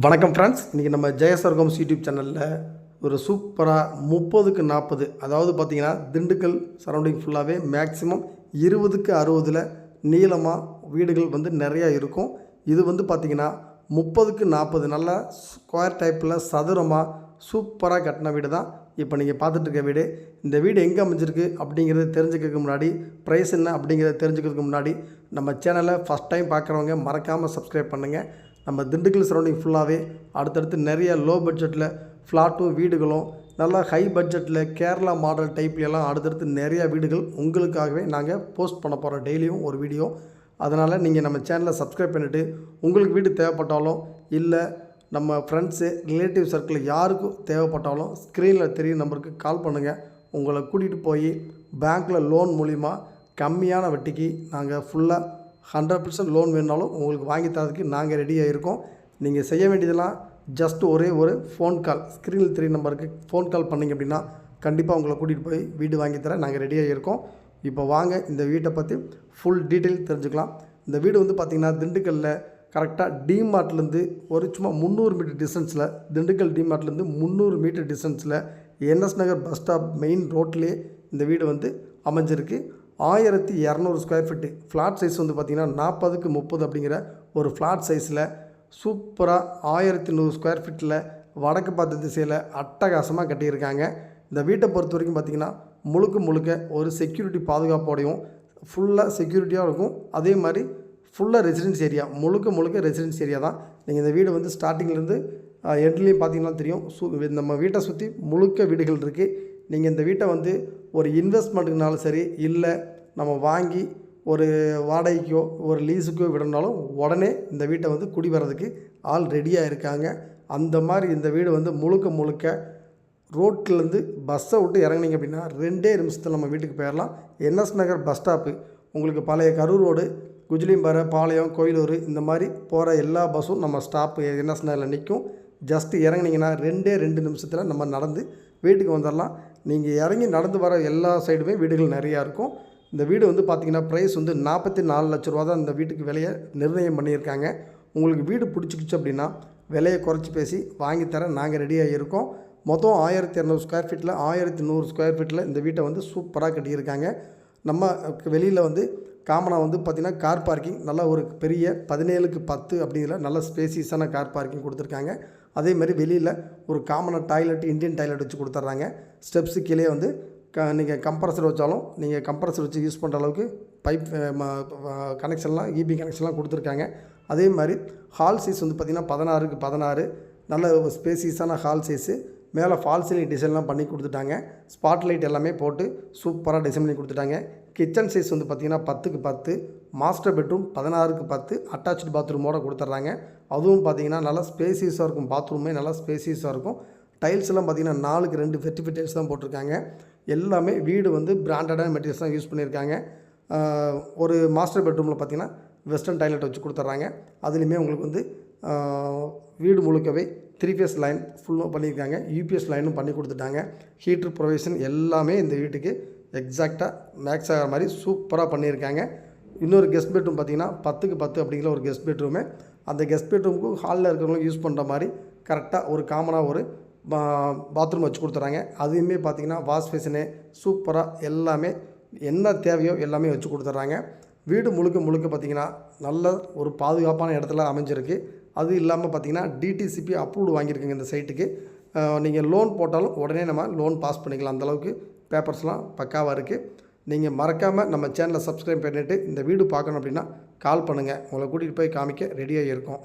வணக்கம் ஃப்ரெண்ட்ஸ், இன்றைக்கி நம்ம ஜெயசர் ஹோம்ஸ் யூடியூப் சேனலில் ஒரு சூப்பராக 30க்கு 40, அதாவது பார்த்திங்கன்னா திண்டுக்கல் சரௌண்டிங் ஃபுல்லாகவே மேக்ஸிமம் 20க்கு 60 நீளமாக வீடுகள் வந்து நிறையா இருக்கும். இது வந்து பார்த்திங்கன்னா 30க்கு 40 நல்ல ஸ்கொயர் டைப்பில் சதுரமாக சூப்பராக கட்டின வீடு தான் இப்போ நீங்கள் பார்த்துட்ருக்க வீடு. இந்த வீடு எங்கே அமைஞ்சிருக்கு அப்படிங்கிறத தெரிஞ்சுக்கிறதுக்கு முன்னாடி, ப்ரைஸ் என்ன அப்படிங்கிறத தெரிஞ்சுக்கிறதுக்கு முன்னாடி நம்ம சேனலை ஃபஸ்ட் டைம் பார்க்குறவங்க மறக்காமல் சப்ஸ்கிரைப் பண்ணுங்கள். நம்ம திண்டுக்கல் சரௌண்டிங் ஃபுல்லாகவே அடுத்தடுத்து நிறைய லோ பட்ஜெட்டில் ஃப்ளாட்டும் வீடுகளும், நல்லா ஹை பட்ஜெட்டில் கேரளா மாடல் டைப்லாம் அடுத்தடுத்து நிறையா வீடுகள் உங்களுக்காகவே நாங்கள் போஸ்ட் பண்ண போகிறோம், டெய்லியும் ஒரு வீடியோ. அதனால் நீங்கள் நம்ம சேனலை சப்ஸ்கிரைப் பண்ணிவிட்டு உங்களுக்கு வீடு தேவைப்பட்டாலும், இல்லை நம்ம ஃப்ரெண்ட்ஸு ரிலேட்டிவ் சர்க்கிள் யாருக்கும் தேவைப்பட்டாலும் ஸ்க்ரீனில் தெரியும் நம்பருக்கு கால் பண்ணுங்கள். உங்களை கூட்டிகிட்டு போய் பேங்க்கில் லோன் மூலிமா கம்மியான வட்டிக்கு நாங்கள் ஃபுல்லாக 100% லோன் வேணுனாலும் உங்களுக்கு வாங்கி தரதுக்கு நாங்கள் ரெடியாக இருக்கோம். நீங்கள் செய்ய வேண்டியதெல்லாம் ஜஸ்ட் ஒரே ஒரு ஃபோன் கால், ஸ்க்ரீனில் 3 நம்பருக்கு ஃபோன் கால் பண்ணிங்க அப்படின்னா கண்டிப்பாக உங்களை கூட்டிகிட்டு போய் வீடு வாங்கி தர நாங்கள் ரெடியாக இருக்கோம். இப்போ வாங்க இந்த வீட்டை பற்றி ஃபுல் டீட்டெயில் தெரிஞ்சுக்கலாம். இந்த வீடு வந்து பார்த்திங்கன்னா திண்டுக்கல்லில் கரெக்டாக டிமார்ட்லேருந்து ஒரு சும்மா 300 மீட்டர் டிஸ்டன்ஸில், திண்டுக்கல் டிமார்ட்லேருந்து 300 மீட்டர் டிஸ்டன்ஸில் என்எஸ் நகர் பஸ் ஸ்டாப் மெயின் ரோட்லேயே இந்த வீடு வந்து அமைஞ்சிருக்கு. 1200 ஸ்கொயர் ஃபீட்டு ஃப்ளாட் சைஸ் வந்து பார்த்திங்கன்னா 40க்கு 30 அப்படிங்கிற ஒரு ஃப்ளாட் சைஸில் சூப்பராக 1100 ஸ்கொயர் ஃபீட்டில் வடக்கு பார்த்த திசையில் அட்டகாசமாக கட்டியிருக்காங்க. இந்த வீட்டை பொறுத்த வரைக்கும் பார்த்திங்கன்னா முழுக்க ஒரு செக்யூரிட்டி பாதுகாப்போடையும் ஃபுல்லாக செக்யூரிட்டியாக இருக்கும். அதே மாதிரி ஃபுல்லாக ரெசிடென்ஸ் ஏரியா, முழுக்க ரெசிடென்ஸ் ஏரியா தான். நீங்கள் இந்த வீடு வந்து ஸ்டார்டிங்லேருந்து எண்ட்லேயும் பார்த்திங்கன்னா தெரியும். நம்ம வீட்டை சுற்றி முழுக்க வீடுகள் இருக்குது. நீங்கள் இந்த வீட்டை வந்து ஒரு இன்வெஸ்ட்மெண்ட்டுக்குனாலும் சரி, இல்லை நம்ம வாங்கி ஒரு வாடகைக்கோ ஒரு லீஸுக்கோ விடனாலும் உடனே இந்த வீட்டை வந்து குடி வர்றதுக்கு ஆள் ரெடியாக இருக்காங்க. அந்த மாதிரி இந்த வீடு வந்து முழுக்க ரோட்லேருந்து பஸ்ஸை விட்டு இறங்குனீங்க அப்படின்னா 2 நிமிஷத்தில் நம்ம வீட்டுக்கு போயிடலாம். என்எஸ் நகர் பஸ் ஸ்டாப்பு உங்களுக்கு பழைய கரூர் ரோடு, குஜிலியம்பாறை, பாளையம், கோயிலூர் இந்த மாதிரி போகிற எல்லா பஸ்ஸும் நம்ம ஸ்டாப்பு என்எஸ் நகரில் நிற்கும். ஜஸ்ட்டு இறங்குனீங்கன்னா 2 நிமிஷத்தில் நம்ம நடந்து வீட்டுக்கு வந்துடலாம். நீங்கள் இறங்கி நடந்து வர எல்லா சைடுமே வீடுகள் நிறையா இருக்கும். இந்த வீடு வந்து பார்த்திங்கன்னா ப்ரைஸ் வந்து 44 லட்ச ரூபா தான் இந்த வீட்டுக்கு விலையை நிர்ணயம் பண்ணியிருக்காங்க. உங்களுக்கு வீடு பிடிச்சிக்கிச்சு அப்படின்னா விலையை குறைச்சி பேசி வாங்கி தர நாங்கள் ரெடியாக இருக்கோம். மொத்தம் 1200 ஸ்கொயர் ஃபீட்டில் 1100 ஸ்கொயர் ஃபீட்டில் இந்த வீட்டை வந்து சூப்பராக கட்டியிருக்காங்க. நம்ம வெளியில் வந்து காமனாக வந்து பார்த்திங்கன்னா கார் பார்க்கிங் நல்லா ஒரு பெரிய 17க்கு 10 அப்படிங்கிற நல்ல ஸ்பேசியஸான கார் பார்க்கிங் கொடுத்துருக்காங்க. அதே மாதிரி வெளியில் ஒரு காமனாக டாய்லெட், இந்தியன் டாய்லெட் வச்சு கொடுத்துட்றாங்க. ஸ்டெப்ஸு கீழே வந்து நீங்கள் கம்ப்ரஸர் வச்சாலும் நீங்கள் கம்ப்ரஸர் வச்சு யூஸ் பண்ணுற அளவுக்கு பைப் கனெக்ஷன்லாம், இபி கனெக்ஷன்லாம் கொடுத்துருக்காங்க. அதே மாதிரி ஹால் சைஸ் வந்து பார்த்திங்கன்னா 16க்கு 16 நல்ல ஒரு ஸ்பேசியஸான ஹால் சைஸு. மேலே ஃபால் சீலிங் டிசைன்லாம் பண்ணி கொடுத்துட்டாங்க. ஸ்பாட் லைட் எல்லாமே போட்டு சூப்பராக டிசைன் பண்ணி கொடுத்துட்டாங்க. கிச்சன் சைஸ் வந்து பார்த்திங்கன்னா 10க்கு 10, மாஸ்டர் பெட்ரூம் 16க்கு 10 அட்டாச்சு பாத்ரூமோடு கொடுத்துட்றாங்க. அதுவும் பார்த்திங்கன்னா நல்லா ஸ்பேசியஸாக இருக்கும். பாத்ரூமே நல்லா ஸ்பேசியஸாக இருக்கும். டைல்ஸ் எல்லாம் பார்த்திங்கன்னா 4க்கு 2 வெர்டிஃபை டைல்ஸ் தான் போட்டிருக்காங்க. எல்லாமே வீடு வந்து பிராண்டடான மெட்டீரியல்ஸ் தான் யூஸ் பண்ணியிருக்காங்க. ஒரு மாஸ்டர் பெட்ரூமில் பார்த்திங்கன்னா வெஸ்டர்ன் டாய்லெட் வச்சு கொடுத்துட்றாங்க. அதுலேயுமே உங்களுக்கு வந்து வீடு முழுக்கவே 3 ஃபேஸ் லைன் ஃபுல்லாக பண்ணியிருக்காங்க. யூபிஎஸ் லைனும் பண்ணி கொடுத்துட்டாங்க. ஹீட்ரு ப்ரொவிஷன் எல்லாமே இந்த வீட்டுக்கு எக்ஸாக்டாக மேக்ஸ் ஆகிற மாதிரி சூப்பராக பண்ணியிருக்காங்க. இன்னொரு கெஸ்ட் பெட்ரூம் பார்த்திங்கன்னா 10க்கு 10 அப்படிங்கிற ஒரு கெஸ்ட் பெட்ரூமு. அந்த கெஸ்ட் பெட்ரூமுக்கு ஹாலில் இருக்கிறவங்களும் யூஸ் பண்ணுற மாதிரி கரெக்டாக ஒரு காமனாக ஒரு பாத்ரூம் வச்சு கொடுத்துட்றாங்க. அதையுமே பார்த்திங்கன்னா வாஷ் பேஷனு சூப்பராக எல்லாமே என்ன தேவையோ எல்லாமே வச்சு கொடுத்துட்றாங்க. வீடு முழுக்க பார்த்திங்கன்னா நல்ல ஒரு பாதுகாப்பான இடத்துல அமைஞ்சிருக்கு. அது இல்லாமல் பார்த்திங்கன்னா டிடிசிபி அப்ரூவ்டு வாங்கியிருக்குங்க இந்த சைட்டுக்கு. நீங்கள் லோன் போட்டாலும் உடனே நம்ம லோன் பாஸ் பண்ணிக்கலாம். அந்தளவுக்கு பேப்பர்ஸ்லாம் பக்காவாக இருக்குது. நீங்கள் மறக்காமல் நம்ம சேனலை சப்ஸ்கிரைப் பண்ணிவிட்டு இந்த வீடு பார்க்கணும் அப்படின்னா கால் பண்ணுங்கள். உங்களை கூட்டிகிட்டு போய் காமிக்க ரெடியாக இருக்கும்.